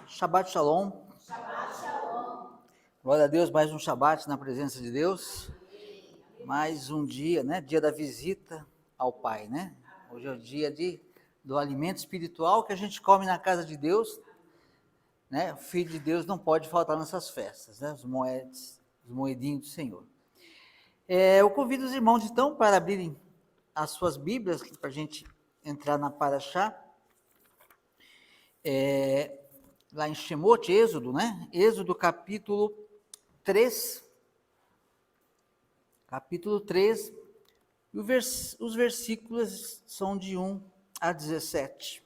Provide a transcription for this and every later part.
Shabbat Shalom. Glória a Deus, mais um Shabbat na presença de Deus. Mais um dia, né? Dia da visita ao Pai, né? Hoje é o dia do alimento espiritual que a gente come na casa de Deus, né? O Filho de Deus não pode faltar nessas festas, né? Os moedinhos do Senhor. Eu convido os irmãos, então, para abrirem as suas Bíblias, para a gente entrar na Paraxá. Lá em Shemot, Êxodo, né? Êxodo capítulo 3. Capítulo 3. E os versículos são de 1 a 17.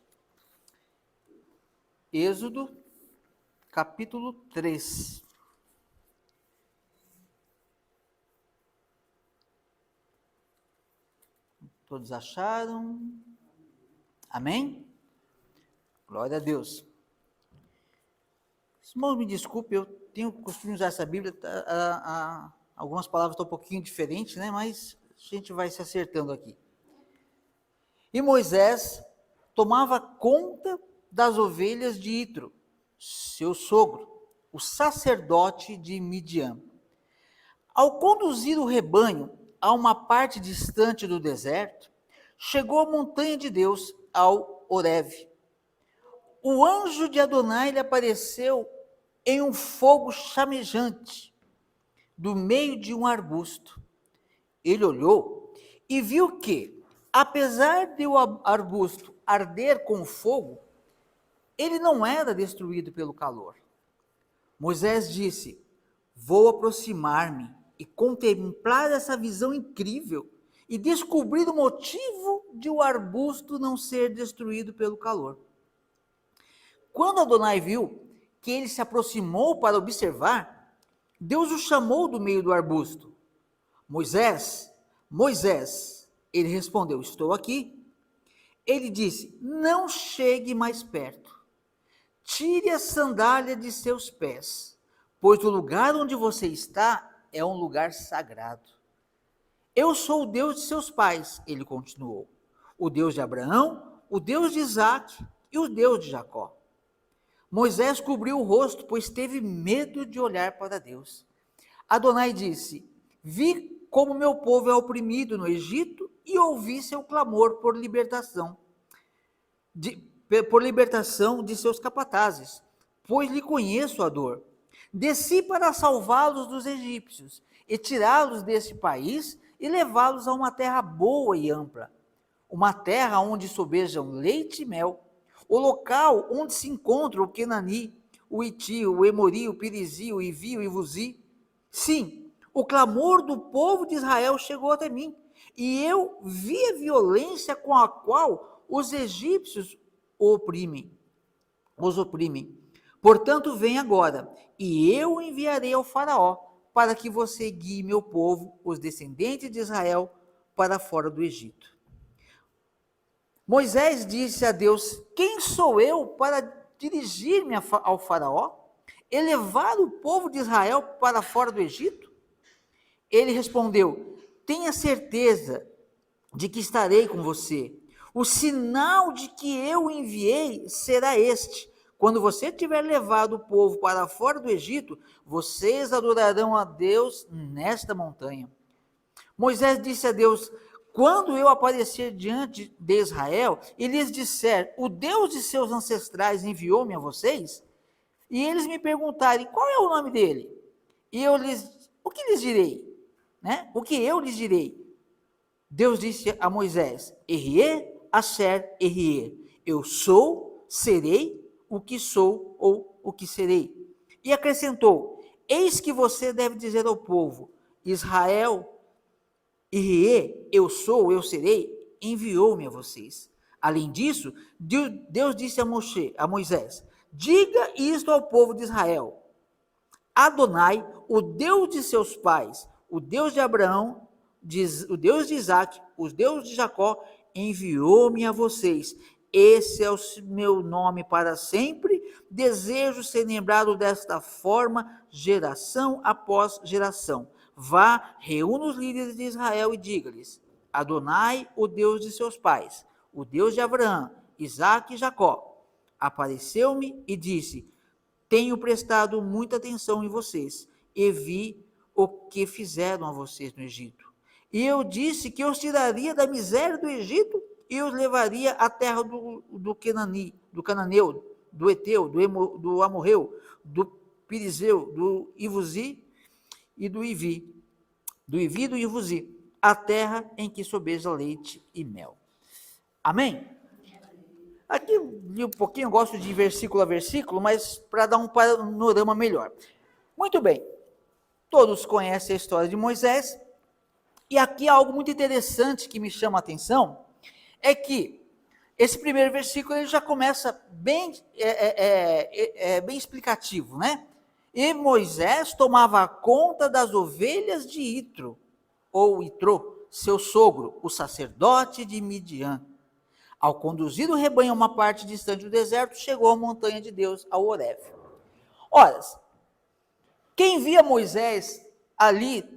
Êxodo, capítulo 3. Todos acharam? Amém? Glória a Deus. Irmãos, me desculpe, eu tenho o costume de usar essa Bíblia, algumas palavras estão um pouquinho diferentes, né? Mas a gente vai se acertando aqui. E Moisés tomava conta das ovelhas de Itro, seu sogro, o sacerdote de Midian. Ao conduzir o rebanho a uma parte distante do deserto, chegou à montanha de Deus, ao Horebe. O anjo de Adonai lhe apareceu em um fogo chamejante, do meio de um arbusto. Ele olhou e viu que, apesar de o arbusto arder com fogo, ele não era destruído pelo calor. Moisés disse: vou aproximar-me e contemplar essa visão incrível e descobrir o motivo de o arbusto não ser destruído pelo calor. Quando Adonai viu que ele se aproximou para observar, Deus o chamou do meio do arbusto. Moisés, Moisés, ele respondeu: estou aqui. Ele disse: não chegue mais perto. Tire a sandália de seus pés, pois o lugar onde você está é um lugar sagrado. Eu sou o Deus de seus pais, ele continuou, o Deus de Abraão, o Deus de Isaque e o Deus de Jacó. Moisés cobriu o rosto, pois teve medo de olhar para Deus. Adonai disse: vi como meu povo é oprimido no Egito e ouvi seu clamor por libertação de seus capatazes, pois lhe conheço a dor. Desci para salvá-los dos egípcios e tirá-los desse país e levá-los a uma terra boa e ampla, uma terra onde sobejam leite e mel, o local onde se encontra o Quenani, o Iti, o Emori, o Perizi, o Ivi, o Ivuzi. Sim, o clamor do povo de Israel chegou até mim, e eu vi a violência com a qual os egípcios os oprimem. Portanto, vem agora, e eu enviarei ao faraó, para que você guie meu povo, os descendentes de Israel, para fora do Egito. Moisés disse a Deus: quem sou eu para dirigir-me ao faraó? E levar o povo de Israel para fora do Egito? Ele respondeu: tenha certeza de que estarei com você. O sinal de que eu enviei será este: quando você tiver levado o povo para fora do Egito, vocês adorarão a Deus nesta montanha. Moisés disse a Deus: quando eu aparecer diante de Israel e lhes disser, o Deus de seus ancestrais enviou-me a vocês, e eles me perguntarem, qual é o nome dele? E o que lhes direi? Né? O que eu lhes direi? Deus disse a Moisés: Errie, Asher, Errie. Eu sou, serei, o que sou ou o que serei. E acrescentou: eis que você deve dizer ao povo, Israel, Errie, eu sou, eu serei, enviou-me a vocês. Além disso, Deus disse a Moisés: diga isto ao povo de Israel: Adonai, o Deus de seus pais, o Deus de Abraão, o Deus de Isaque, o Deus de Jacó, enviou-me a vocês. Esse é o meu nome para sempre. Desejo ser lembrado desta forma, geração após geração. Vá, reúna os líderes de Israel e diga-lhes: Adonai, o Deus de seus pais, o Deus de Abraão, Isaque e Jacó, apareceu-me e disse: tenho prestado muita atenção em vocês e vi o que fizeram a vocês no Egito. E eu disse que eu os tiraria da miséria do Egito e os levaria à terra do Cananeu, do Eteu, do Amorreu, do Pirizeu, do Ivuzi e do Ivi, do Ivuzi, a terra em que sobeja leite e mel. Amém? Aqui li um pouquinho, eu gosto de versículo a versículo, mas para dar um panorama melhor. Muito bem, todos conhecem a história de Moisés, e aqui algo muito interessante que me chama a atenção, é que esse primeiro versículo ele já começa bem, bem explicativo, né? E Moisés tomava conta das ovelhas de Itro, ou Itrô, seu sogro, o sacerdote de Midian. Ao conduzir o rebanho a uma parte distante do deserto, chegou à montanha de Deus, ao Horeb. Ora, quem via Moisés ali,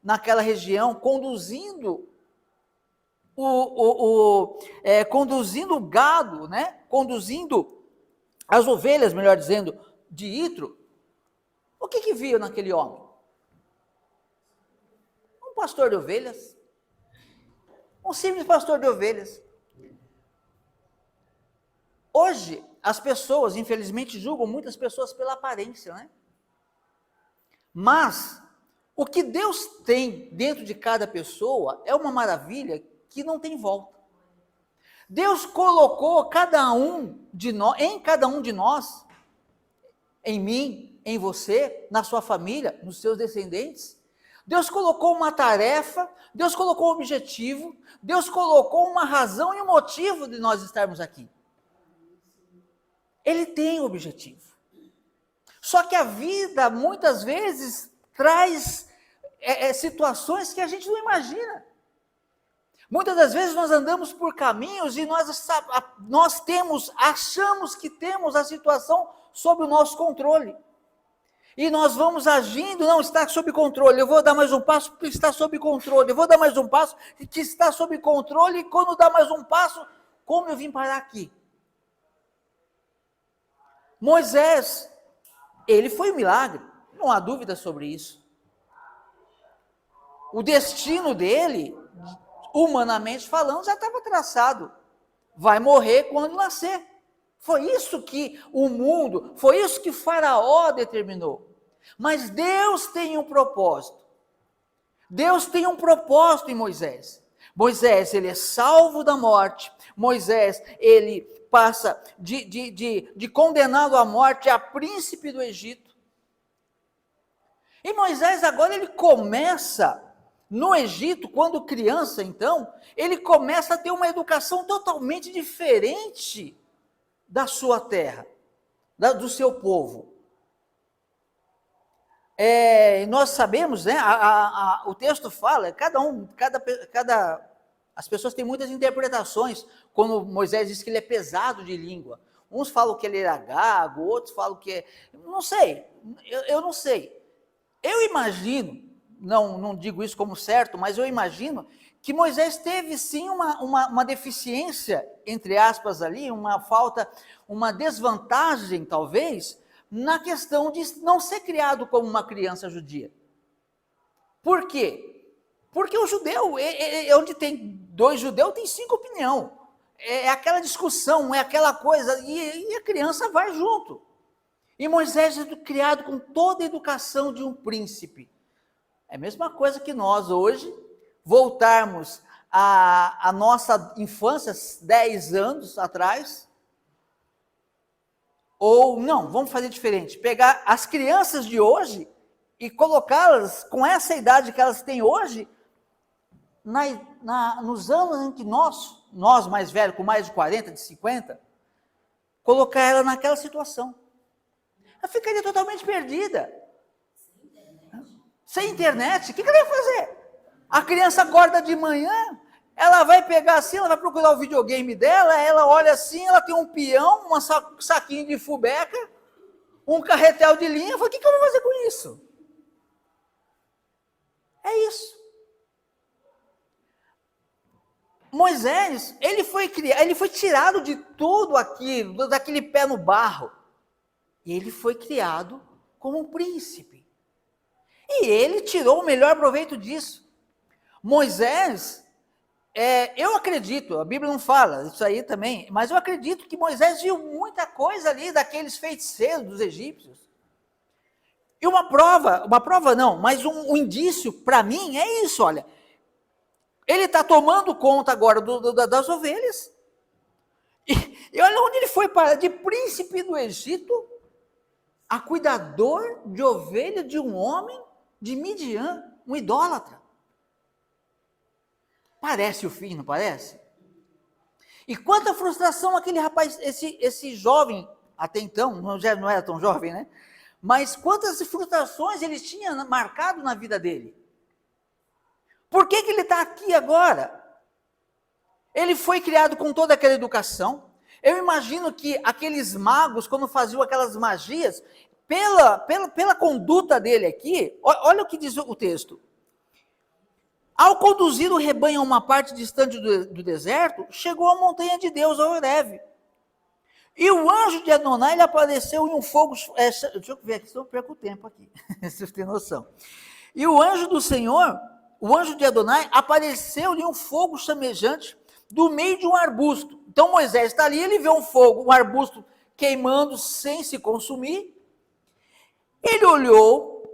naquela região, conduzindo conduzindo o gado, né? Conduzindo as ovelhas, melhor dizendo, de Itro, o que via naquele homem? Um pastor de ovelhas. Um simples pastor de ovelhas. Hoje, as pessoas, infelizmente, julgam muitas pessoas pela aparência, né? Mas, o que Deus tem dentro de cada pessoa é uma maravilha que não tem volta. Deus colocou cada um de nós, em mim, em você, na sua família, nos seus descendentes. Deus colocou uma tarefa, Deus colocou um objetivo, Deus colocou uma razão e um motivo de nós estarmos aqui. Ele tem um objetivo. Só que a vida, muitas vezes, traz situações que a gente não imagina. Muitas das vezes nós andamos por caminhos e achamos que temos a situação sob o nosso controle. E nós vamos agindo, não, está sob controle, eu vou dar mais um passo porque está sob controle, eu vou dar mais um passo que está sob controle, e quando dá mais um passo, como eu vim parar aqui? Moisés, ele foi um milagre, não há dúvida sobre isso. O destino dele, humanamente falando, já estava traçado. Vai morrer quando nascer. Foi isso que o mundo, foi isso que Faraó determinou. Mas Deus tem um propósito. Deus tem um propósito em Moisés. Moisés, ele é salvo da morte. Moisés, ele passa de condenado à morte a príncipe do Egito. E Moisés agora ele começa no Egito, quando criança então, ele começa a ter uma educação totalmente diferente da sua terra, do seu povo. Nós sabemos, né, o texto fala, as pessoas têm muitas interpretações, quando Moisés diz que ele é pesado de língua. Uns falam que ele era gago, outros falam que não sei, eu não sei. Eu imagino, não digo isso como certo, mas eu imagino que Moisés teve sim uma deficiência, entre aspas ali, uma falta, uma desvantagem talvez, na questão de não ser criado como uma criança judia. Por quê? Porque o judeu, onde tem dois judeus, tem 5 opiniões. É aquela discussão, é aquela coisa, e a criança vai junto. E Moisés é criado com toda a educação de um príncipe. É a mesma coisa que nós hoje voltarmos à nossa infância, 10 anos atrás, ou não, vamos fazer diferente, pegar as crianças de hoje e colocá-las com essa idade que elas têm hoje, nos anos em que nós mais velhos, com mais de 40, de 50, colocar ela naquela situação. Ela ficaria totalmente perdida. Sem internet, o que ela ia fazer? A criança acorda de manhã, ela vai pegar assim, ela vai procurar o videogame dela, ela olha assim, ela tem um peão, um saquinho de fubeca, um carretel de linha, fala, o que eu vou fazer com isso? É isso. Moisés, ele foi tirado de tudo aquilo, daquele pé no barro. E ele foi criado como um príncipe. E ele tirou o melhor proveito disso. Moisés, eu acredito, a Bíblia não fala isso aí também, mas eu acredito que Moisés viu muita coisa ali daqueles feiticeiros dos egípcios. E uma prova não, mas um indício para mim é isso, olha. Ele está tomando conta agora das ovelhas. E olha onde ele foi parar, de príncipe do Egito, a cuidador de ovelha de um homem de Midian, um idólatra. Parece o fim, não parece? E quanta frustração aquele rapaz, esse jovem, até então, não era tão jovem, né? Mas quantas frustrações ele tinha marcado na vida dele. Por que ele está aqui agora? Ele foi criado com toda aquela educação. Eu imagino que aqueles magos, quando faziam aquelas magias, pela conduta dele aqui, olha o que diz o texto. Ao conduzir o rebanho a uma parte distante do deserto, chegou à montanha de Deus, a Horebe. E o anjo de Adonai, ele apareceu em um fogo... deixa eu ver aqui, senão eu perco o tempo aqui, vocês têm noção. E o anjo do Senhor, o anjo de Adonai, apareceu em um fogo chamejante do meio de um arbusto. Então Moisés está ali, ele vê um fogo, um arbusto queimando sem se consumir. Ele olhou,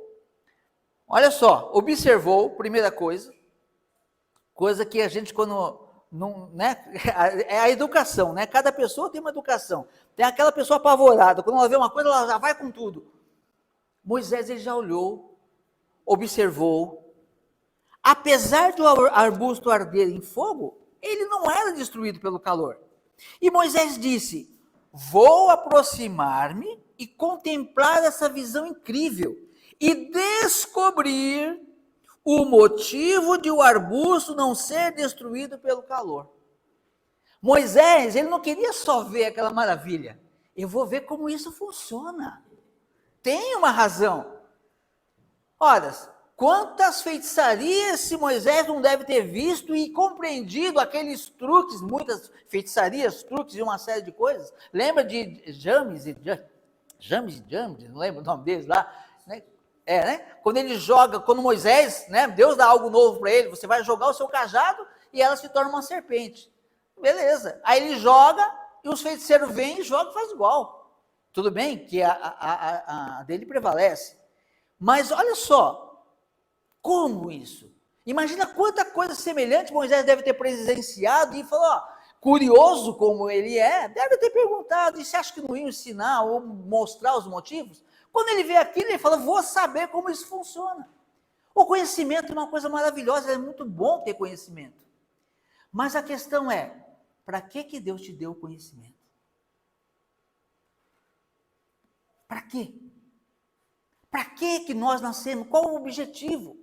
olha só, observou, primeira coisa que a gente quando... Não, né? É a educação, né? Cada pessoa tem uma educação. Tem aquela pessoa apavorada, quando ela vê uma coisa, ela já vai com tudo. Moisés, ele já olhou, observou. Apesar do arbusto arder em fogo, ele não era destruído pelo calor. E Moisés disse: vou aproximar-me e contemplar essa visão incrível e descobrir o motivo de o arbusto não ser destruído pelo calor. Moisés, ele não queria só ver aquela maravilha. Eu vou ver como isso funciona. Tem uma razão. Ora, quantas feitiçarias se Moisés não deve ter visto e compreendido aqueles truques, muitas feitiçarias, truques e uma série de coisas. Lembra de James, não lembro o nome deles lá, né? Né? Quando Moisés, né, Deus dá algo novo para ele, você vai jogar o seu cajado e ela se torna uma serpente. Beleza. Aí ele joga e os feiticeiros vêm e jogam e faz igual. Tudo bem que a dele prevalece. Mas olha só, como isso? Imagina quanta coisa semelhante Moisés deve ter presenciado e falou, ó, curioso como ele deve ter perguntado, e você acha que não ia ensinar ou mostrar os motivos? Quando ele vê aquilo, ele fala, vou saber como isso funciona. O conhecimento é uma coisa maravilhosa, é muito bom ter conhecimento. Mas a questão é, para que Deus te deu o conhecimento? Para quê? Para que nós nascemos? Qual o objetivo?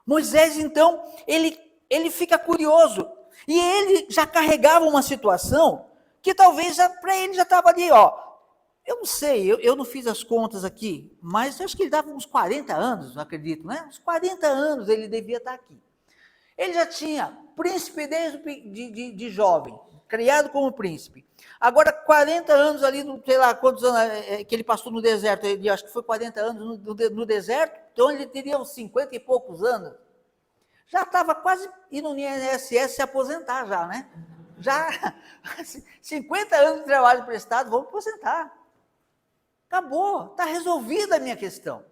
Moisés, então, ele fica curioso. E ele já carregava uma situação que talvez para ele já estava ali, ó. Eu não sei, eu não fiz as contas aqui, mas acho que ele dava uns 40 anos, não acredito, né? Uns 40 anos ele devia estar aqui. Ele já tinha príncipe desde de jovem, criado como príncipe. Agora, 40 anos ali, sei lá quantos anos que ele passou no deserto, ele acho que foi 40 anos no deserto, então ele teria uns 50 e poucos anos. Já estava quase indo no INSS se aposentar já, né? Já 50 anos de trabalho prestado, vamos aposentar. Acabou, está resolvida a minha questão.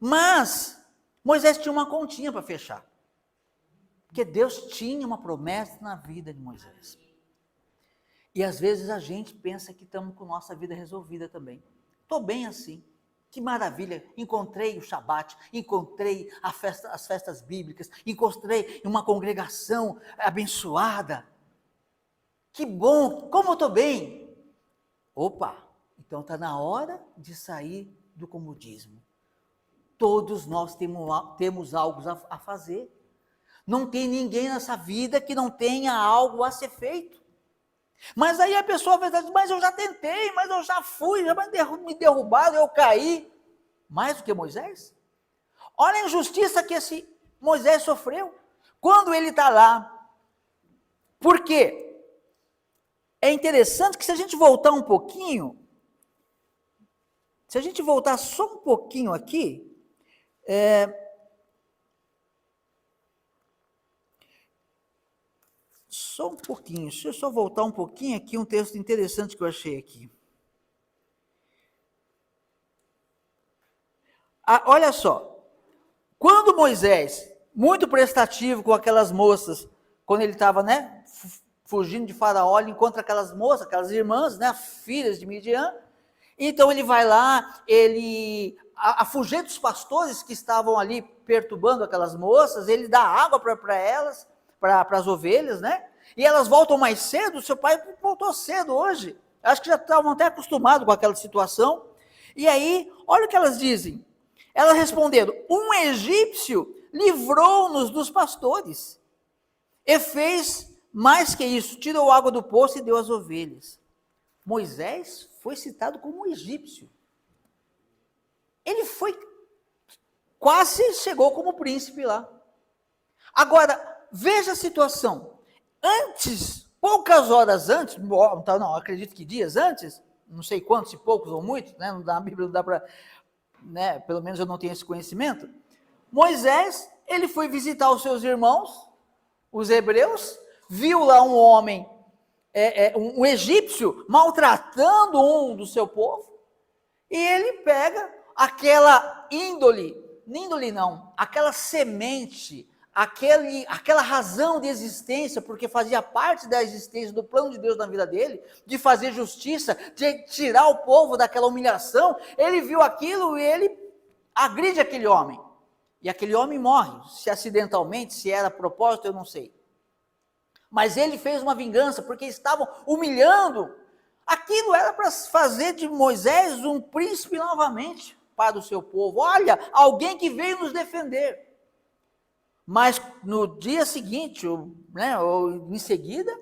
Mas Moisés tinha uma continha para fechar. Porque Deus tinha uma promessa na vida de Moisés. E às vezes a gente pensa que estamos com nossa vida resolvida também. Estou bem assim. Que maravilha, encontrei o Shabat, encontrei as festas bíblicas, encontrei uma congregação abençoada. Que bom, como eu estou bem. Opa, então está na hora de sair do comodismo. Todos nós temos algo a fazer. Não tem ninguém nessa vida que não tenha algo a ser feito. Mas aí a pessoa vai dizer, mas eu já tentei, mas eu já fui, já me derrubaram, eu caí. Mais do que Moisés? Olha a injustiça que esse Moisés sofreu. Quando ele está lá. Por quê? É interessante que se a gente voltar um pouquinho, Se a gente voltar só um pouquinho aqui, só um pouquinho, deixa eu só voltar um pouquinho aqui, um texto interessante que eu achei aqui. Olha só, quando Moisés, muito prestativo com aquelas moças, quando ele estava, né, fugindo de Faraó, ele encontra aquelas moças, aquelas irmãs, né, filhas de Midian, então ele vai lá, ele afugenta os pastores que estavam ali perturbando aquelas moças, ele dá água para elas, para as ovelhas, né, e elas voltam mais cedo, seu pai voltou cedo hoje, acho que já estavam até acostumados com aquela situação, e aí, olha o que elas dizem, elas responderam, um egípcio livrou-nos dos pastores, e fez mais que isso, tirou água do poço e deu às ovelhas. Moisés foi citado como um egípcio. Ele quase chegou como príncipe lá. Agora, veja a situação. Antes, poucas horas antes, não, acredito que dias antes, não sei quantos, se poucos ou muitos, né, na Bíblia não dá para, né, pelo menos eu não tenho esse conhecimento, Moisés, ele foi visitar os seus irmãos, os hebreus, viu lá um homem, um egípcio, maltratando um do seu povo, e ele pega aquela aquela semente, aquela razão de existência, porque fazia parte da existência, do plano de Deus na vida dele, de fazer justiça, de tirar o povo daquela humilhação, ele viu aquilo e ele agride aquele homem, e aquele homem morre, se acidentalmente, se era a propósito, eu não sei. Mas ele fez uma vingança, porque estavam humilhando. Aquilo era para fazer de Moisés um príncipe novamente para o seu povo. Olha, alguém que veio nos defender. Mas no dia seguinte, né, ou em seguida,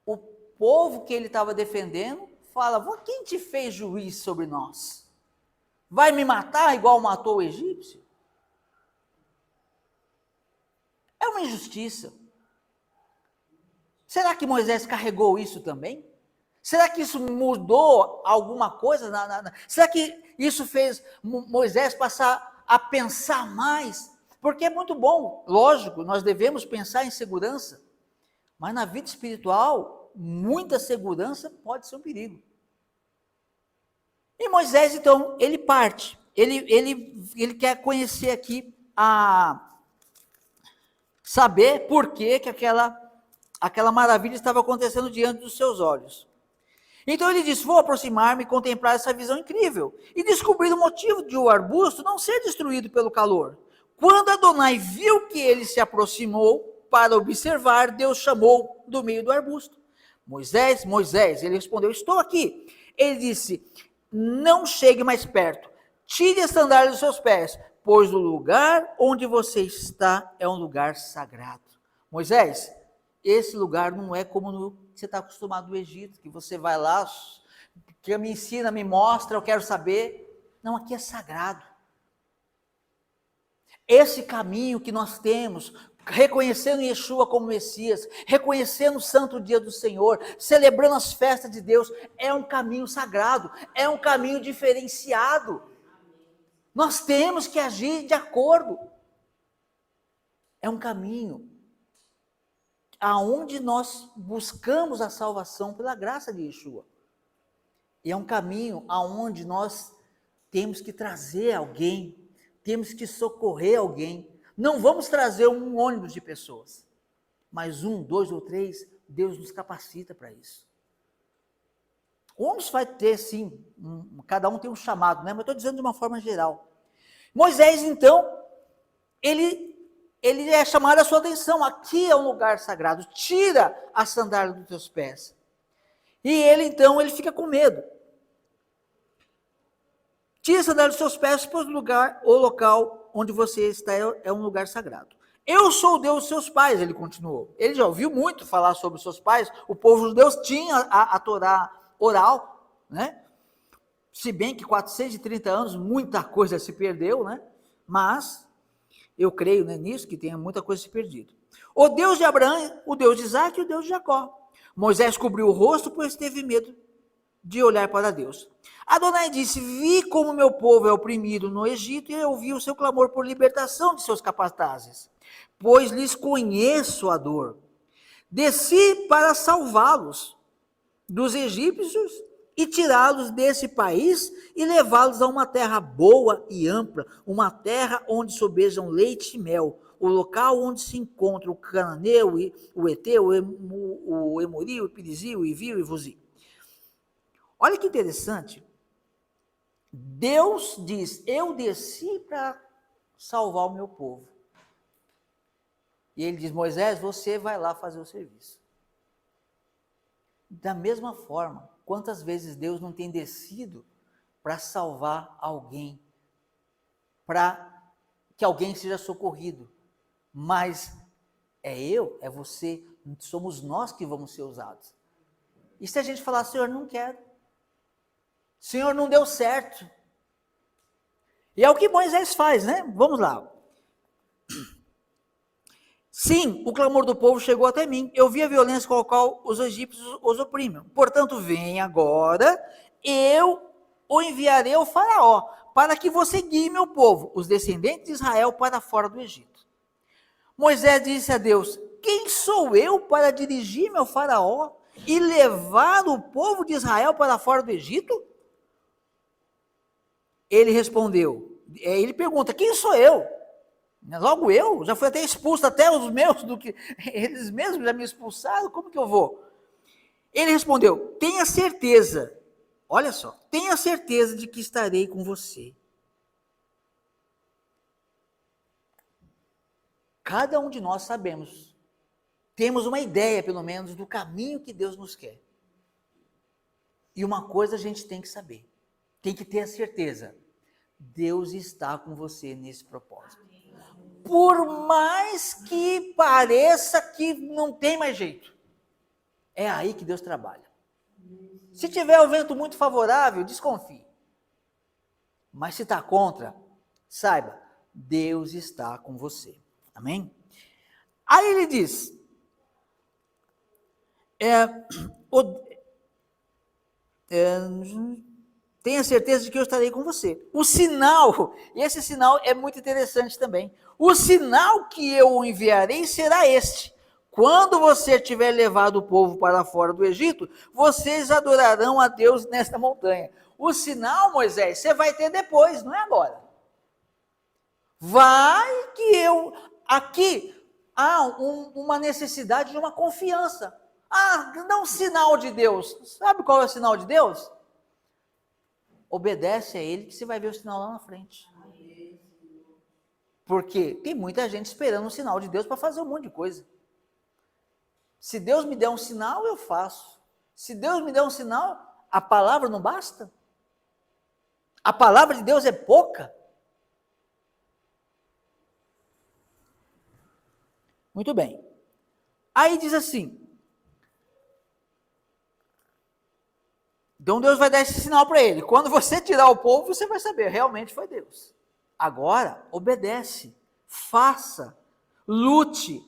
o povo que ele estava defendendo fala, quem te fez juiz sobre nós? Vai me matar igual matou o egípcio? É uma injustiça. Será que Moisés carregou isso também? Será que isso mudou alguma coisa? Será que isso fez Moisés passar a pensar mais? Porque é muito bom, lógico, nós devemos pensar em segurança, mas na vida espiritual, muita segurança pode ser um perigo. E Moisés, então, ele parte, ele quer conhecer aqui, saber por que aquela maravilha estava acontecendo diante dos seus olhos. Então ele disse, vou aproximar-me e contemplar essa visão incrível, e descobrir o motivo de o arbusto não ser destruído pelo calor. Quando Adonai viu que ele se aproximou para observar, Deus chamou do meio do arbusto. Moisés, Moisés, ele respondeu, estou aqui. Ele disse, não chegue mais perto, tire a sandália dos seus pés, pois o lugar onde você está é um lugar sagrado. Moisés, esse lugar não é como você está acostumado no Egito, que você vai lá, que me ensina, me mostra, eu quero saber. Não, aqui é sagrado. Esse caminho que nós temos, reconhecendo Yeshua como Messias, reconhecendo o santo dia do Senhor, celebrando as festas de Deus, é um caminho sagrado, é um caminho diferenciado. Nós temos que agir de acordo. É um caminho aonde nós buscamos a salvação pela graça de Yeshua. E é um caminho aonde nós temos que trazer alguém, temos que socorrer alguém. Não vamos trazer um ônibus de pessoas, mas 1, 2 ou 3, Deus nos capacita para isso. O ônibus vai ter, sim, cada um tem um chamado, né? Mas estou dizendo de uma forma geral. Moisés, então, ele é chamado a sua atenção, aqui é um lugar sagrado, tira a sandália dos teus pés. E ele, então, ele fica com medo. Tira a sandália dos seus pés, pois o local onde você está é um lugar sagrado. Eu sou o Deus dos seus pais, ele continuou. Ele já ouviu muito falar sobre os seus pais, o povo de Deus tinha a Torá oral, né? Se bem que 430 anos, muita coisa se perdeu, né? Mas eu creio, né, nisso, que tenha muita coisa se perdido. O Deus de Abraão, o Deus de Isaac e o Deus de Jacó. Moisés cobriu o rosto, pois teve medo de olhar para Deus. Adonai disse: vi como meu povo é oprimido no Egito e ouvi o seu clamor por libertação de seus capatazes, pois lhes conheço a dor. Desci para salvá-los dos egípcios e tirá-los desse país e levá-los a uma terra boa e ampla, uma terra onde sobejam leite e mel, o local onde se encontra o cananeu, o eteu, o emori, o pirizio, o ivio e o vuzi. Olha que interessante. Deus diz: eu desci para salvar o meu povo. E ele diz: Moisés, você vai lá fazer o serviço. Da mesma forma, quantas vezes Deus não tem descido para salvar alguém, para que alguém seja socorrido, mas é eu, é você, somos nós que vamos ser usados. E se a gente falar: Senhor, não quero, Senhor, não deu certo. E é o que Moisés faz, né? Vamos lá. Sim, o clamor do povo chegou até mim. Eu vi a violência com a qual os egípcios os oprimem. Portanto, vem agora, eu o enviarei ao faraó, para que você guie meu povo, os descendentes de Israel, para fora do Egito. Moisés disse a Deus: quem sou eu para dirigir-me ao faraó e levar o povo de Israel para fora do Egito? Ele respondeu, ele pergunta: quem sou eu? Logo eu, já fui até expulso, até os meus, eles mesmos já me expulsaram, como que eu vou? Ele respondeu: tenha certeza, olha só, tenha certeza de que estarei com você. Cada um de nós sabemos, temos uma ideia, pelo menos, do caminho que Deus nos quer. E uma coisa a gente tem que saber, tem que ter a certeza: Deus está com você nesse propósito. Por mais que pareça que não tem mais jeito, é aí que Deus trabalha. Se tiver um vento muito favorável, desconfie. Mas se está contra, saiba, Deus está com você. Amém? Aí ele diz, tenha certeza de que eu estarei com você. O sinal, e esse sinal é muito interessante também, o sinal que eu enviarei será este: quando você tiver levado o povo para fora do Egito, vocês adorarão a Deus nesta montanha. O sinal, Moisés, você vai ter depois, não é agora. Vai que aqui há uma necessidade de uma confiança. Dá um sinal de Deus. Sabe qual é o sinal de Deus? Obedece a ele que você vai ver o sinal lá na frente. Porque tem muita gente esperando um sinal de Deus para fazer um monte de coisa. Se Deus me der um sinal, eu faço. Se Deus me der um sinal, a palavra não basta? A palavra de Deus é pouca? Muito bem. Aí diz assim, então Deus vai dar esse sinal para ele. Quando você tirar o povo, você vai saber, realmente foi Deus. Agora, obedece, faça, lute.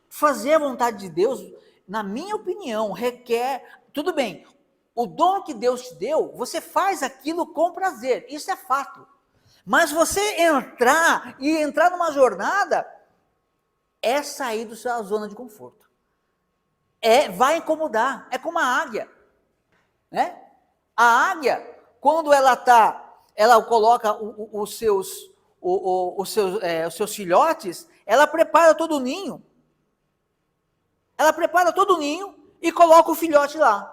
Fazer a vontade de Deus, na minha opinião, requer, tudo bem, o dom que Deus te deu, você faz aquilo com prazer, isso é fato. Mas você entrar numa jornada, é sair da sua zona de conforto. Vai incomodar, é como a águia, né? A águia, quando ela coloca os seus filhotes, ela prepara todo o ninho. Ela prepara todo o ninho e coloca o filhote lá.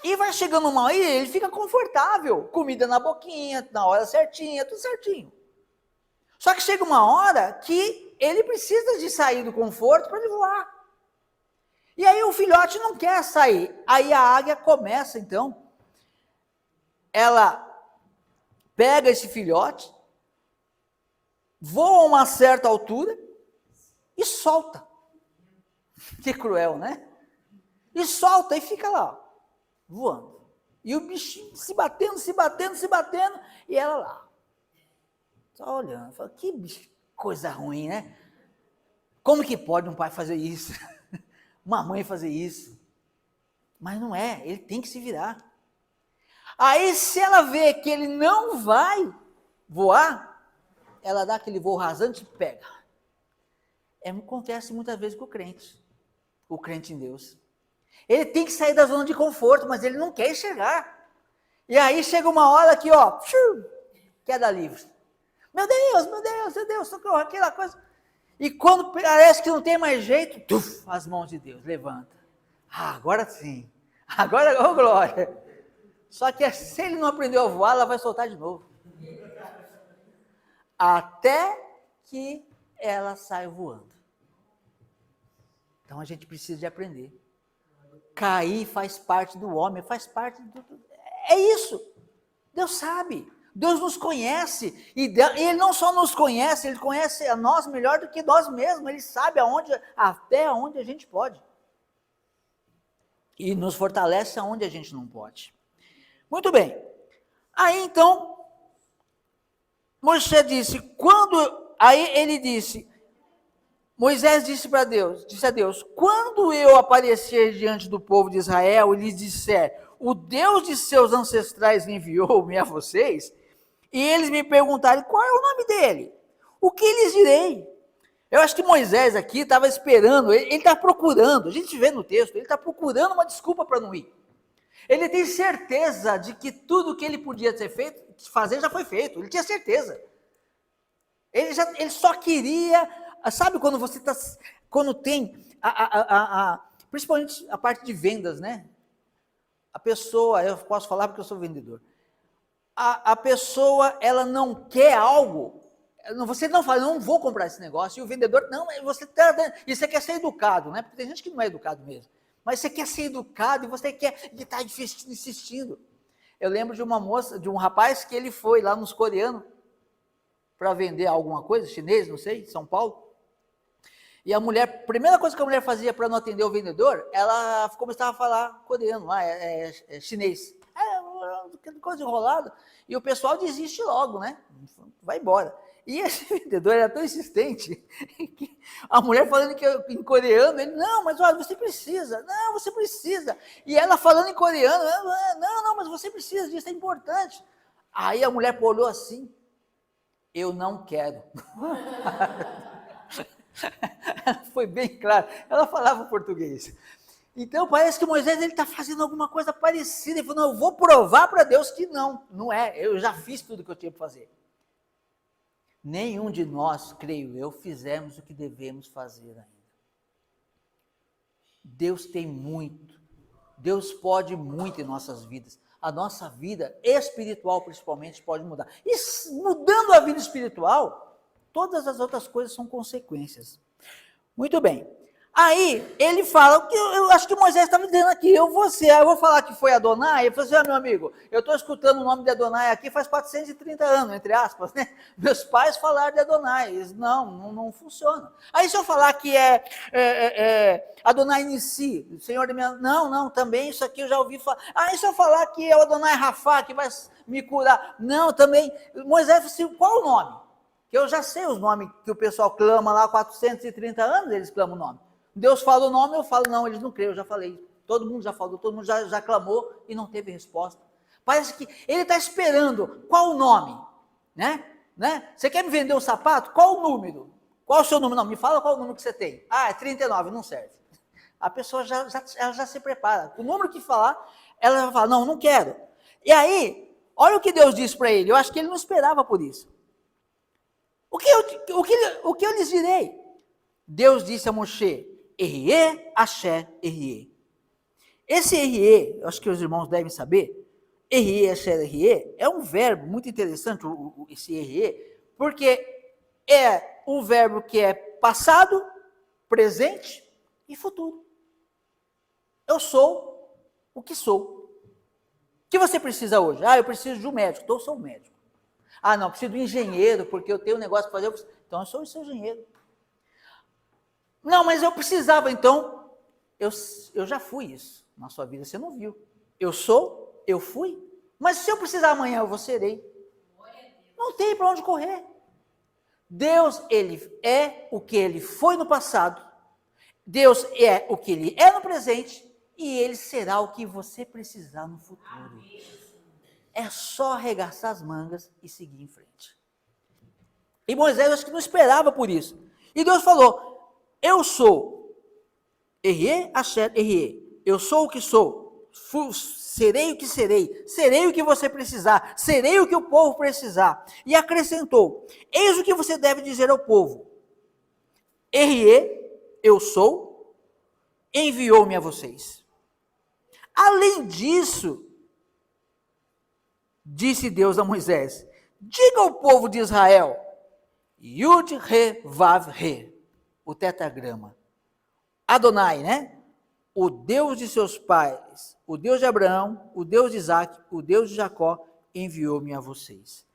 E vai chegando uma hora, ele fica confortável, comida na boquinha, na hora certinha, tudo certinho. Só que chega uma hora que ele precisa de sair do conforto para ele voar. E aí o filhote não quer sair. Aí a águia começa, então, ela pega esse filhote, voa a uma certa altura e solta. Que cruel, né? E solta e fica lá, voando. E o bichinho se batendo, e ela lá. Só olhando, fala, que coisa ruim, né? Como que pode um pai fazer isso? Uma mãe fazer isso? Mas não é, ele tem que se virar. Aí, se ela vê que ele não vai voar, ela dá aquele voo rasante e pega. Acontece muitas vezes com o crente em Deus. Ele tem que sair da zona de conforto, mas ele não quer enxergar. E aí chega uma hora que, ó, queda livre. Meu Deus, socorro, aquela coisa. E quando parece que não tem mais jeito, as mãos de Deus, levanta. Agora sim. Agora, ô glória. Só que se ele não aprendeu a voar, ela vai soltar de novo. Até que ela saia voando. Então a gente precisa de aprender. Cair faz parte do homem, faz parte do... É isso. Deus sabe. Deus nos conhece. E Ele não só nos conhece, Ele conhece a nós melhor do que nós mesmos. Ele sabe até onde a gente pode. E nos fortalece aonde a gente não pode. Muito bem. Aí então, Moisés disse, Moisés disse a Deus, quando eu aparecer diante do povo de Israel e lhes disser, o Deus de seus ancestrais enviou-me a vocês, e eles me perguntarem qual é o nome dele, o que lhes direi? Eu acho que Moisés aqui estava esperando, ele está procurando, a gente vê no texto, ele está procurando uma desculpa para não ir. Ele tem certeza de que tudo que ele podia fazer já foi feito, ele tinha certeza. Ele só queria, sabe quando você está, quando tem, principalmente a parte de vendas, né? A pessoa, eu posso falar porque eu sou vendedor, a pessoa, ela não quer algo, você não fala, não vou comprar esse negócio, e o vendedor, não, e você quer ser educado, né? Porque tem gente que não é educado mesmo. Mas você quer ser educado e você quer estar insistindo. Eu lembro de uma moça, de um rapaz que ele foi lá nos coreanos para vender alguma coisa, chinês, não sei, São Paulo. E a primeira coisa que a mulher fazia para não atender o vendedor, ela começava a falar coreano, chinês. Coisa enrolada. E o pessoal desiste logo, né? Vai embora. E esse vendedor era tão insistente, que a mulher falando em coreano, ele, não, mas olha, você precisa. E ela falando em coreano, não, mas você precisa disso, é importante. Aí a mulher olhou assim, eu não quero. Ela foi bem clara, ela falava português. Então parece que Moisés está fazendo alguma coisa parecida, ele falou, não, eu vou provar para Deus que não é, eu já fiz tudo que eu tinha para fazer. Nenhum de nós, creio eu, fizemos o que devemos fazer ainda. Deus tem muito, Deus pode muito em nossas vidas. A nossa vida espiritual, principalmente, pode mudar. E mudando a vida espiritual, todas as outras coisas são consequências. Muito bem. Aí, ele fala, que eu acho que Moisés estava dizendo aqui, eu vou falar que foi Adonai, ele falou assim, meu amigo, eu estou escutando o nome de Adonai aqui faz 430 anos, entre aspas, né? Meus pais falaram de Adonai, eles, não funciona. Aí se eu falar que é Adonai Nissi, o Senhor de minha... Não, também isso aqui eu já ouvi falar. Aí se eu falar que é o Adonai Rafá, que vai me curar, não, também. Moisés falou assim, qual o nome? Que eu já sei os nomes que o pessoal clama lá há 430 anos, eles clamam o nome. Deus fala o nome, eu falo, não, eles não creem, eu já falei. Todo mundo já falou, todo mundo já clamou e não teve resposta. Parece que ele está esperando, qual o nome? Né? Você quer me vender um sapato? Qual o número? Qual o seu número? Não, me fala qual o número que você tem. É 39, não serve. A pessoa ela já se prepara. O número que falar, ela vai falar, não quero. E aí, olha o que Deus disse para ele, eu acho que ele não esperava por isso. O que eu lhes direi? Deus disse a Moshe, Erie, Axé, Erie. Esse Erie, acho que os irmãos devem saber, Erie, Axé, Erie, é um verbo muito interessante, esse Erie, porque é um verbo que é passado, presente e futuro. Eu sou o que sou. O que você precisa hoje? Eu preciso de um médico, então eu sou um médico. Não, preciso de um engenheiro, porque eu tenho um negócio para fazer, então eu sou o seu engenheiro. Não, mas eu precisava, então, eu já fui isso na sua vida, você não viu. Eu fui, mas se eu precisar amanhã, eu serei. Não tem para onde correr. Deus, ele é o que ele foi no passado, Deus é o que ele é no presente, e ele será o que você precisar no futuro. É só arregaçar as mangas e seguir em frente. E Moisés, acho que não esperava por isso. E Deus falou, eu sou, Errê, Asher, Errê, eu sou o que sou, serei o que serei o que você precisar, serei o que o povo precisar. E acrescentou, eis o que você deve dizer ao povo, Errê, eu sou, enviou-me a vocês. Além disso, disse Deus a Moisés, diga ao povo de Israel, Yud, Re, Vav, Re, o tetragrama. Adonai, né? O Deus de seus pais, o Deus de Abraão, o Deus de Isaac, o Deus de Jacó, enviou-me a vocês.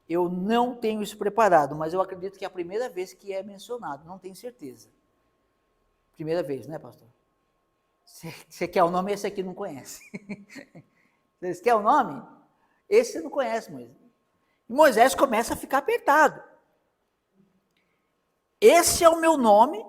Eu não tenho isso preparado, mas eu acredito que é a primeira vez que é mencionado, não tenho certeza. Primeira vez, né, pastor? Você quer o nome, esse aqui não conhece. Vocês querem o nome? Esse você não conhece, Moisés. E Moisés começa a ficar apertado. Esse é o meu nome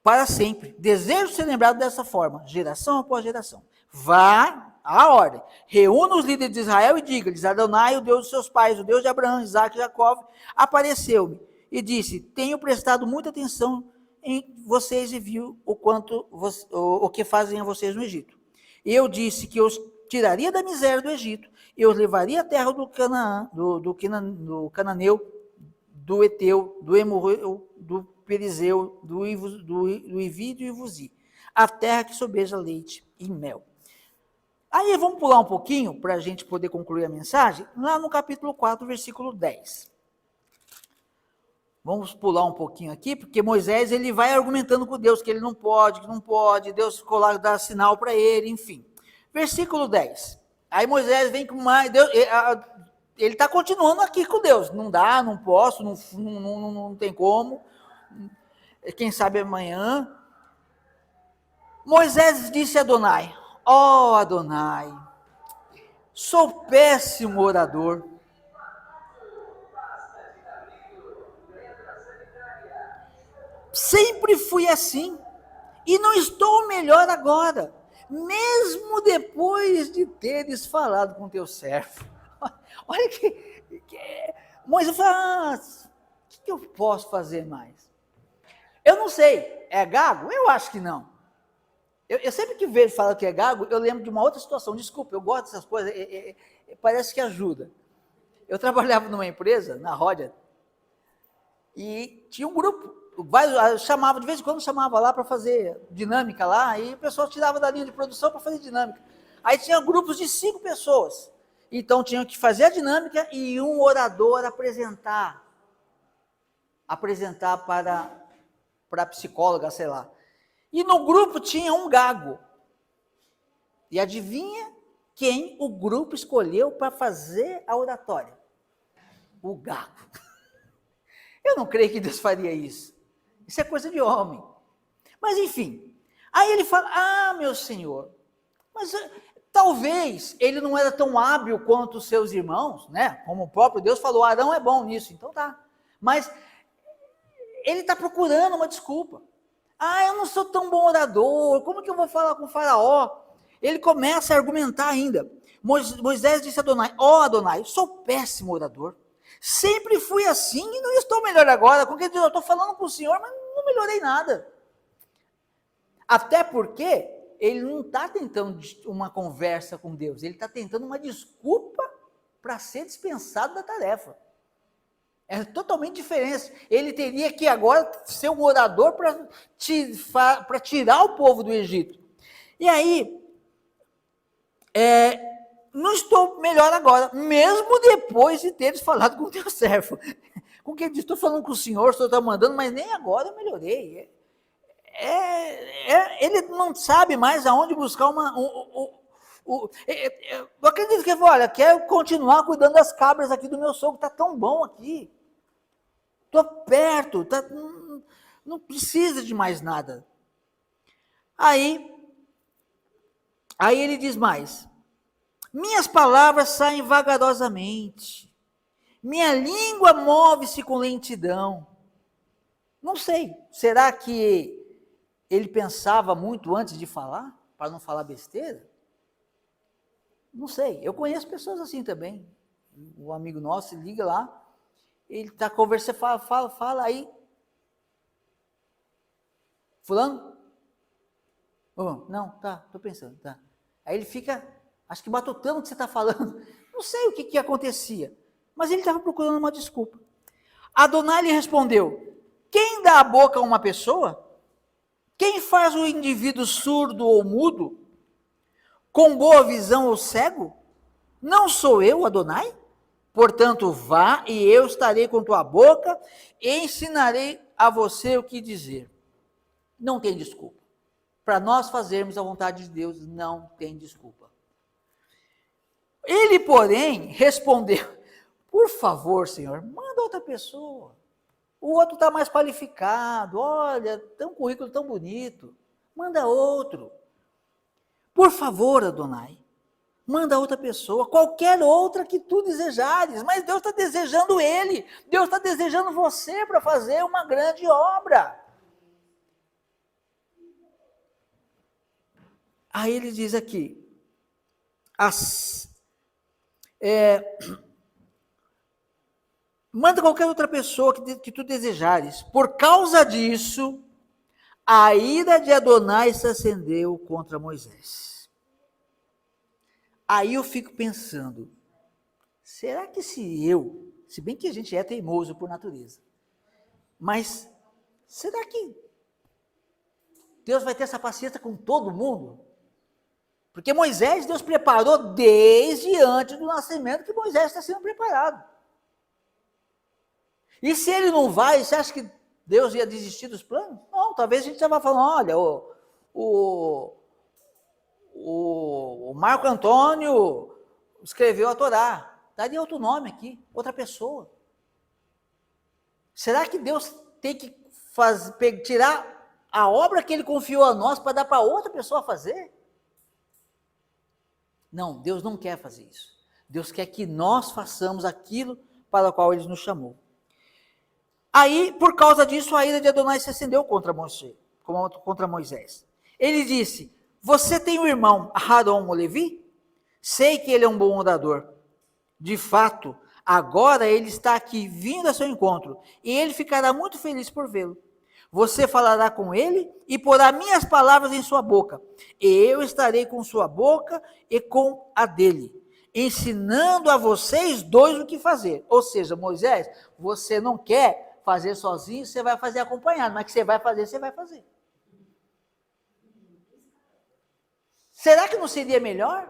para sempre. Desejo ser lembrado dessa forma, geração após geração. Vá à ordem. Reúna os líderes de Israel e diga-lhes, Adonai, o Deus de seus pais, o Deus de Abraão, Isaac e Jacó, apareceu-me e disse, tenho prestado muita atenção em vocês e viu o que fazem a vocês no Egito. Eu disse que eu os tiraria da miséria do Egito, eu os levaria à terra do Canaã, do Cananeu, do Eteu, do Emorreu, do Perizeu, do Ivi e do Ivuzi, a terra que sobeja leite e mel. Aí vamos pular um pouquinho, para a gente poder concluir a mensagem, lá no capítulo 4, versículo 10. Vamos pular um pouquinho aqui, porque Moisés ele vai argumentando com Deus que ele não pode, Deus ficou lá, dá sinal para ele, enfim. Versículo 10. Aí Moisés vem com mais, ele está continuando aqui com Deus, não dá, não posso, não tem como, quem sabe amanhã. Moisés disse a Adonai, ó Adonai, sou péssimo orador, sempre fui assim, e não estou melhor agora, mesmo depois de teres falado com teu servo. Olha que Moisés fala, o que eu posso fazer mais? Eu não sei, é gago? Eu acho que não. Eu sempre que vejo falar que é gago, eu lembro de uma outra situação, desculpa, eu gosto dessas coisas, parece que ajuda. Eu trabalhava numa empresa, na Rodia, e tinha um grupo, chamava, de vez em quando chamava lá para fazer dinâmica lá, e o pessoal tirava da linha de produção para fazer dinâmica. Aí tinha grupos de 5 pessoas, então tinham que fazer a dinâmica e um orador apresentar para a psicóloga, sei lá. E no grupo tinha um gago. E adivinha quem o grupo escolheu para fazer a oratória? O gago. Eu não creio que Deus faria isso. Isso é coisa de homem. Mas enfim, aí ele fala, meu Senhor, mas talvez ele não era tão hábil quanto os seus irmãos, né? Como o próprio Deus falou, Arão é bom nisso, então tá. Mas ele está procurando uma desculpa. Eu não sou tão bom orador, como que eu vou falar com o faraó? Ele começa a argumentar ainda. Moisés disse a Adonai, Adonai, sou péssimo orador. Sempre fui assim e não estou melhor agora. Com que eu estou falando com o Senhor, mas não melhorei nada. Até porque ele não está tentando uma conversa com Deus, ele está tentando uma desculpa para ser dispensado da tarefa. É totalmente diferente. Ele teria que agora ser um orador para tirar o povo do Egito. E aí, não estou melhor agora, mesmo depois de teres falado com o teu servo. Com quem diz, estou falando com o Senhor está mandando, mas nem agora eu melhorei. Ele não sabe mais aonde buscar eu acredito que ele falou, olha, quero continuar cuidando das cabras aqui do meu sogro, está tão bom aqui. Estou perto, não precisa de mais nada. Aí ele diz mais, minhas palavras saem vagarosamente, minha língua move-se com lentidão. Não sei, será que ele pensava muito antes de falar? para não falar besteira? Não sei, eu conheço pessoas assim também. Um amigo nosso liga lá, ele está conversando, fala, aí. Fulano? Oh, não, tá, estou pensando, tá. Aí ele fica, acho que matutando o que você está falando. Não sei o que acontecia, mas ele estava procurando uma desculpa. Adonai lhe respondeu: quem dá a boca a uma pessoa? Quem faz o indivíduo surdo ou mudo? Com boa visão ou cego? Não sou eu, Adonai? Portanto, vá e eu estarei com tua boca e ensinarei a você o que dizer. Não tem desculpa. Para nós fazermos a vontade de Deus, não tem desculpa. Ele, porém, respondeu: por favor, Senhor, manda outra pessoa. O outro está mais qualificado, olha, tem um currículo tão bonito, manda outro. Por favor, Adonai, manda outra pessoa, qualquer outra que tu desejares, mas Deus está desejando ele, Deus está desejando você para fazer uma grande obra. Aí ele diz aqui, manda qualquer outra pessoa que tu desejares. Por causa disso, a ira de Adonai se acendeu contra Moisés. Aí eu fico pensando, será que se bem que a gente é teimoso por natureza, mas será que Deus vai ter essa paciência com todo mundo? Porque Moisés, Deus preparou desde antes do nascimento que Moisés está sendo preparado. E se ele não vai, você acha que Deus ia desistir dos planos? Não, talvez a gente já vá falando, olha, o Marco Antônio escreveu a Torá, daria outro nome aqui, outra pessoa. Será que Deus tem que tirar a obra que ele confiou a nós para dar para outra pessoa fazer? Não, Deus não quer fazer isso. Deus quer que nós façamos aquilo para o qual ele nos chamou. Aí, por causa disso, a ira de Adonai se acendeu contra Moisés. Ele disse: você tem um irmão, Aharon ou Levi? Sei que ele é um bom orador. De fato, agora ele está aqui vindo a seu encontro, e ele ficará muito feliz por vê-lo. Você falará com ele e porá minhas palavras em sua boca, e eu estarei com sua boca e com a dele, ensinando a vocês dois o que fazer. Ou seja, Moisés, você não quer fazer sozinho, você vai fazer acompanhado, mas que você vai fazer, você vai fazer. Será que não seria melhor?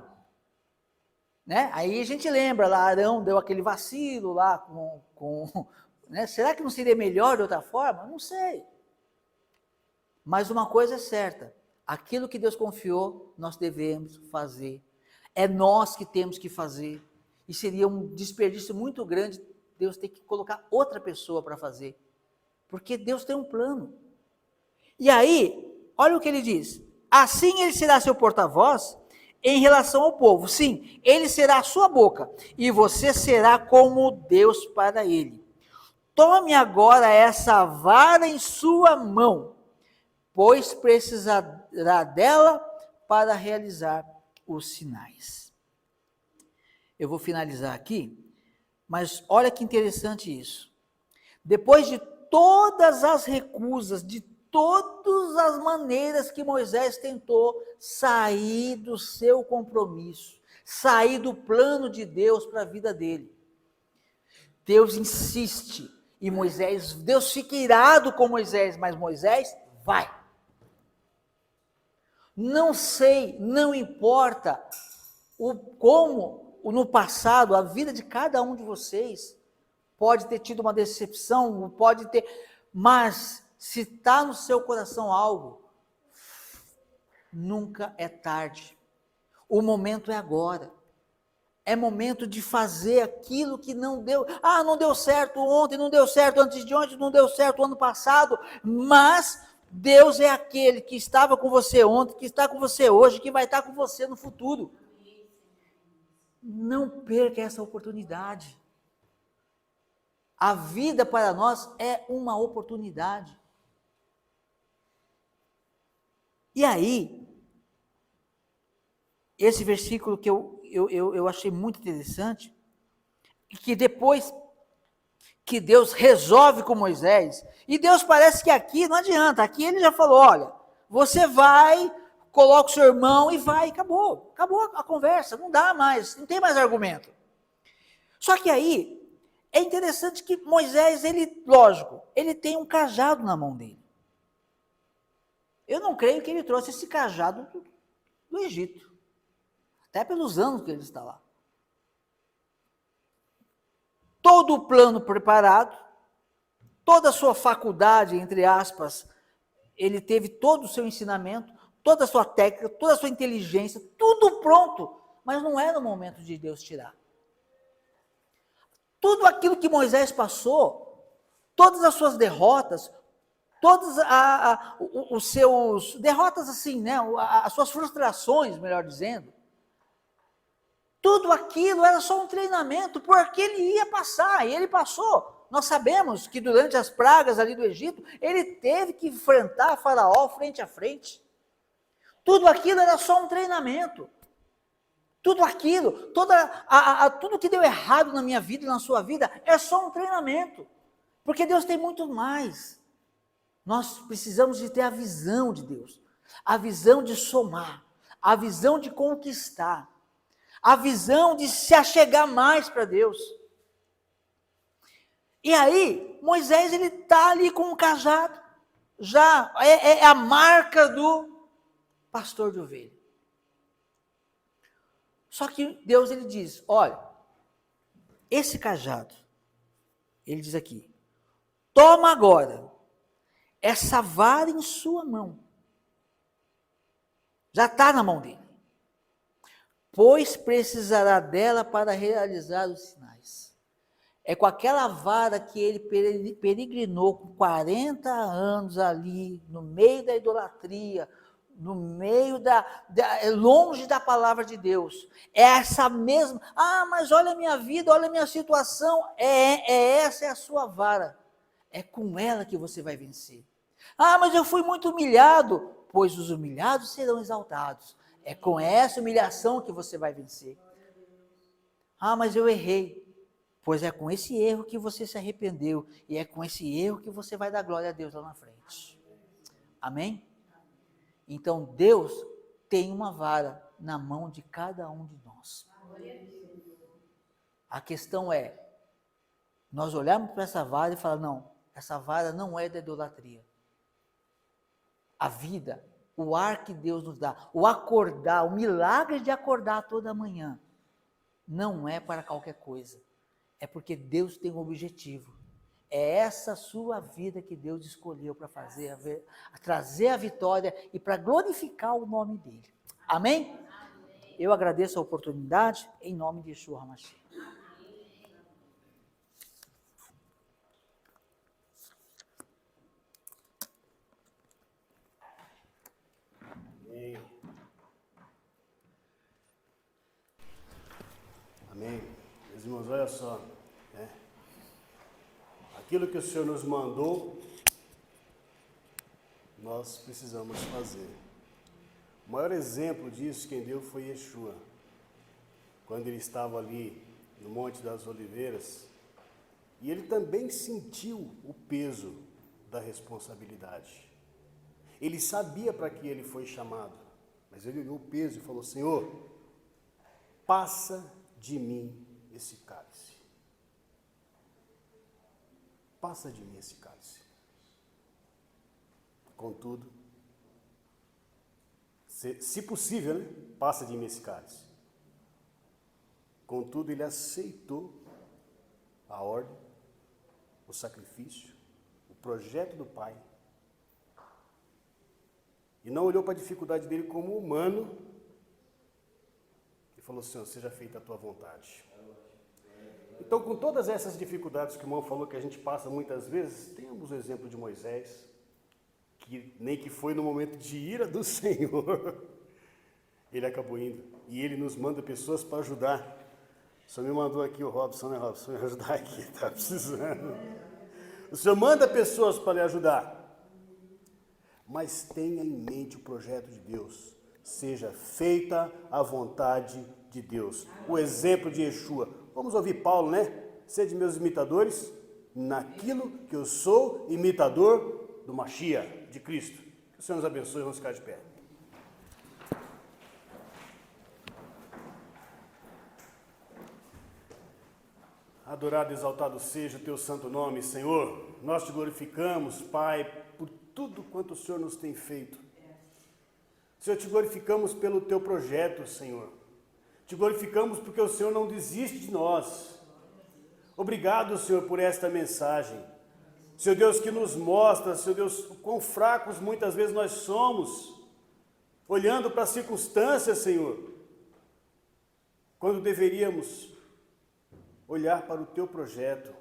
Né? Aí a gente lembra lá, Arão deu aquele vacilo lá né? Será que não seria melhor de outra forma? Não sei. Mas uma coisa é certa, aquilo que Deus confiou, nós devemos fazer. É nós que temos que fazer. E seria um desperdício muito grande Deus ter que colocar outra pessoa para fazer. Porque Deus tem um plano. E aí, olha o que ele diz. Assim ele será seu porta-voz em relação ao povo. Sim, ele será a sua boca. E você será como Deus para ele. Tome agora essa vara em sua mão, pois precisará dela para realizar os sinais. Eu vou finalizar aqui, mas olha que interessante isso. Depois de todas as recusas, de todas as maneiras que Moisés tentou sair do seu compromisso, sair do plano de Deus para a vida dele, Deus insiste, e Deus fica irado com Moisés, mas Moisés vai. Não sei, não importa como no passado a vida de cada um de vocês pode ter tido uma decepção, pode ter, mas se está no seu coração algo, nunca é tarde. O momento é agora. É momento de fazer aquilo que não deu. Ah, não deu certo ontem, não deu certo antes de ontem, não deu certo ano passado, mas Deus é aquele que estava com você ontem, que está com você hoje, que vai estar com você no futuro. Não perca essa oportunidade. A vida para nós é uma oportunidade. E aí, esse versículo que eu achei muito interessante, e que depois que Deus resolve com Moisés, e Deus parece que aqui não adianta, aqui ele já falou, olha, você vai, coloca o seu irmão e vai, acabou a conversa, não dá mais, não tem mais argumento. Só que aí, é interessante que Moisés, ele, lógico, ele tem um cajado na mão dele. Eu não creio que ele trouxe esse cajado do Egito, até pelos anos que ele está lá. Todo o plano preparado, toda a sua faculdade, entre aspas, ele teve todo o seu ensinamento, toda a sua técnica, toda a sua inteligência, tudo pronto, mas não era o momento de Deus tirar. Tudo aquilo que Moisés passou, todas as suas derrotas, todas os seus, derrotas assim, né, as suas frustrações, melhor dizendo, tudo aquilo era só um treinamento, porque ele ia passar, e ele passou. Nós sabemos que durante as pragas ali do Egito, ele teve que enfrentar Faraó frente a frente. Tudo aquilo era só um treinamento. Tudo aquilo, tudo que deu errado na minha vida e na sua vida, é só um treinamento. Porque Deus tem muito mais. Nós precisamos de ter a visão de Deus, a visão de somar, a visão de conquistar, a visão de se achegar mais para Deus. E aí, Moisés, ele está ali com um cajado, já é a marca do pastor de ovelha. Só que Deus, ele diz, olha, esse cajado, ele diz aqui, toma agora essa vara em sua mão. Já está na mão dele. Pois precisará dela para realizar os sinais. É com aquela vara que ele peregrinou com 40 anos ali, no meio da idolatria, no meio longe da palavra de Deus. É essa mesma, mas olha a minha vida, olha a minha situação, essa é a sua vara. É com ela que você vai vencer. Mas eu fui muito humilhado, pois os humilhados serão exaltados. É com essa humilhação que você vai vencer. Mas eu errei. Pois é com esse erro que você se arrependeu. E é com esse erro que você vai dar glória a Deus lá na frente. Amém? Então Deus tem uma vara na mão de cada um de nós. A questão é, nós olharmos para essa vara e falar, não, essa vara não é da idolatria. A vida, o ar que Deus nos dá, o acordar, o milagre de acordar toda manhã, não é para qualquer coisa. É porque Deus tem um objetivo. É essa sua vida que Deus escolheu para fazer, trazer a vitória e para glorificar o nome dele. Amém? Eu agradeço a oportunidade em nome de Yeshua HaMashiach. Amém. Meus irmãos, olha só, né? Aquilo que o Senhor nos mandou, nós precisamos fazer. O maior exemplo disso quem deu foi Yeshua. Quando ele estava ali no Monte das Oliveiras, e ele também sentiu o peso da responsabilidade. Ele sabia para que ele foi chamado, mas ele olhou o peso e falou, Senhor, passa de mim esse cálice. Passa de mim esse cálice. Contudo, se possível, né? Passa de mim esse cálice. Contudo, ele aceitou a ordem, o sacrifício, o projeto do Pai. E não olhou para a dificuldade dele como humano, e falou, Senhor, seja feita a tua vontade. Então, com todas essas dificuldades que o irmão falou que a gente passa muitas vezes, temos o exemplo de Moisés, que nem que foi no momento de ira do Senhor, ele acabou indo. E ele nos manda pessoas para ajudar. O Senhor me mandou aqui o Robson, né, Robson? Me ajudar aqui, está precisando. O Senhor manda pessoas para lhe ajudar. Mas tenha em mente o projeto de Deus. seja feita a vontade de Deus. O exemplo de Yeshua. Vamos ouvir Paulo, né? Sede meus imitadores naquilo que eu sou imitador do Mashiach, de Cristo. Que o Senhor nos abençoe, vamos ficar de pé. Adorado e exaltado seja o teu santo nome, Senhor. Nós te glorificamos, Pai, por tudo quanto o Senhor nos tem feito. Senhor, te glorificamos pelo teu projeto, Senhor. Te glorificamos porque o Senhor não desiste de nós. Obrigado, Senhor, por esta mensagem. Senhor Deus, que nos mostra, Senhor Deus, quão fracos muitas vezes nós somos, olhando para as circunstâncias, Senhor, quando deveríamos olhar para o teu projeto.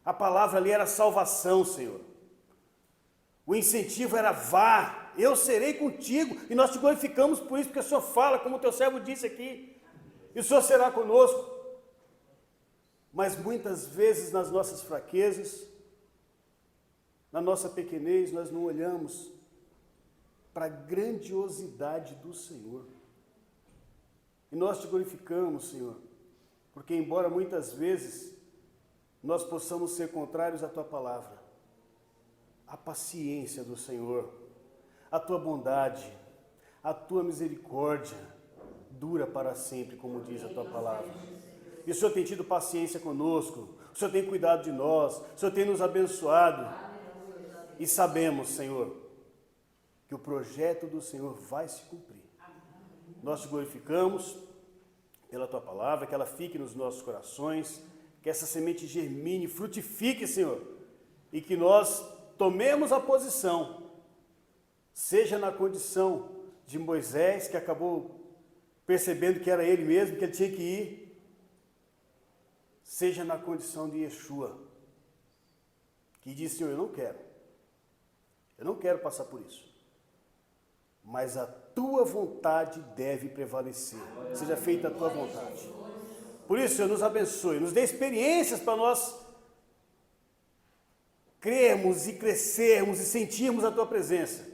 A palavra ali era salvação, Senhor. O incentivo era vá, eu serei contigo, e nós te glorificamos por isso, porque o Senhor fala, como o teu servo disse aqui, e o Senhor será conosco. Mas muitas vezes nas nossas fraquezas, na nossa pequenez, nós não olhamos para a grandiosidade do Senhor. E nós te glorificamos, Senhor, porque embora muitas vezes nós possamos ser contrários à tua palavra, a paciência do Senhor, a tua bondade, a tua misericórdia dura para sempre, como diz a tua palavra. E o Senhor tem tido paciência conosco, o Senhor tem cuidado de nós, o Senhor tem nos abençoado. E sabemos, Senhor, que o projeto do Senhor vai se cumprir. Nós te glorificamos pela tua palavra, que ela fique nos nossos corações, que essa semente germine, frutifique, Senhor, e que nós tomemos a posição, seja na condição de Moisés, que acabou percebendo que era ele mesmo, que ele tinha que ir, seja na condição de Yeshua, que disse, Senhor, eu não quero passar por isso, mas a tua vontade deve prevalecer, seja feita a tua vontade. Por isso, Senhor, nos abençoe, nos dê experiências para nós crermos e crescermos e sentirmos a tua presença,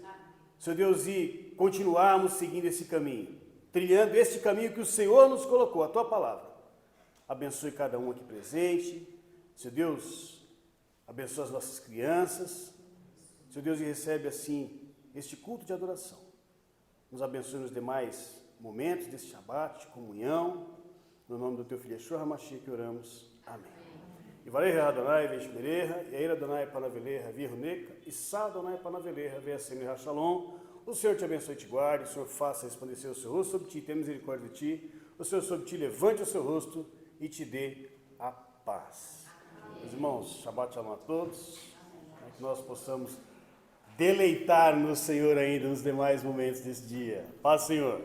Senhor Deus, e continuarmos seguindo esse caminho, trilhando este caminho que o Senhor nos colocou, a tua palavra. Abençoe cada um aqui presente, Senhor Deus, abençoe as nossas crianças, Senhor Deus, e recebe assim este culto de adoração. Nos abençoe nos demais momentos desse Shabat, de comunhão, no nome do teu filho Yeshua HaMashiach que oramos. Amém. E valeu Adonai, Veshmereha, e aí Adonai Panaveleha, Viruneka, e Sá Adonai Panaveleha, Veasemir Shalom. O Senhor te abençoe e te guarde, o Senhor faça resplandecer o seu rosto sobre ti, tenha misericórdia de ti, o Senhor sobre ti levante o seu rosto e te dê a paz. Meus irmãos, Shabbat Shalom a todos, que nós possamos deleitar no Senhor ainda nos demais momentos desse dia. Paz, Senhor.